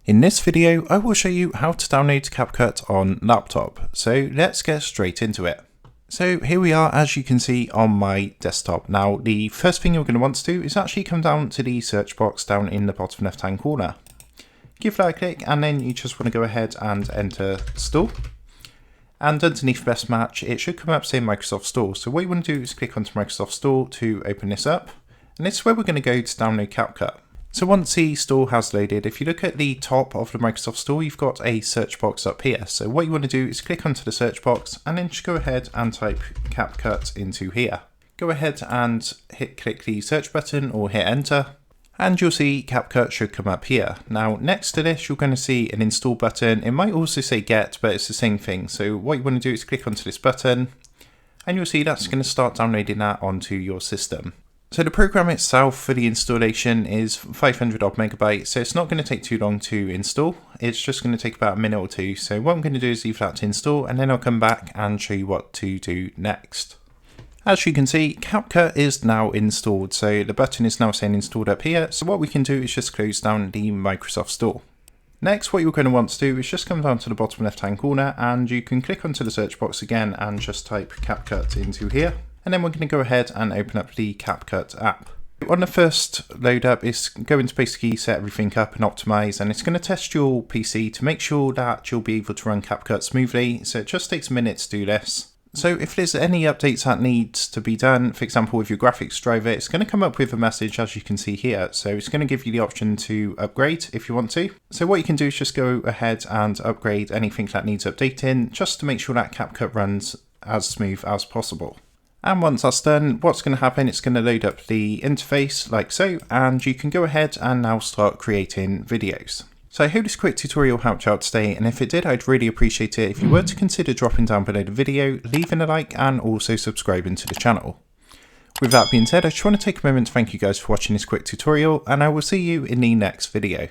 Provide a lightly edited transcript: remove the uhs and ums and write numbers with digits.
In this video, I will show you how to download Capcut on laptop, so let's get straight into it. So here we are, as you can see on my desktop. Now the first thing you're going to want to do is actually come down to the search box down in the bottom left hand corner. Give that a click and then you just want to go ahead and enter Store. And underneath Best Match, it should come up saying Microsoft Store. So what you want to do is click onto Microsoft Store to open this up. And this is where we're going to go to download Capcut. So once the store has loaded, if you look at the top of the Microsoft Store, you've got a search box up here. So what you want to do is click onto the search box and then just go ahead and type Capcut into here. Go ahead and click the search button or hit enter. And you'll see Capcut should come up here. Now next to this, you're going to see an install button. It might also say get, but it's the same thing. So what you want to do is click onto this button and you'll see that's going to start downloading that onto your system. So the program itself for the installation is 500 odd megabytes, so it's not going to take too long to install. It's just going to take about a minute or two. So what I'm going to do is leave that to install and then I'll come back and show you what to do next. As you can see, Capcut is now installed, so the button is now saying installed up here. So what we can do is just close down the Microsoft Store. Next, what you're going to want to do is just come down to the bottom left hand corner and you can click onto the search box again and just type Capcut into here. And then we're going to go ahead and open up the Capcut app. On the first load up, it's going to basically set everything up and optimize, and it's going to test your PC to make sure that you'll be able to run Capcut smoothly. So it just takes a minute to do this. So if there's any updates that needs to be done, for example with your graphics driver, it's going to come up with a message as you can see here. So it's going to give you the option to upgrade if you want to. So what you can do is just go ahead and upgrade anything that needs updating, just to make sure that Capcut runs as smooth as possible. And once that's done, what's going to happen, it's going to load up the interface like so, and you can go ahead and now start creating videos. So I hope this quick tutorial helped you out today, and if it did, I'd really appreciate it if you were to consider dropping down below the video, leaving a like and also subscribing to the channel. With that being said, I just want to take a moment to thank you guys for watching this quick tutorial, and I will see you in the next video.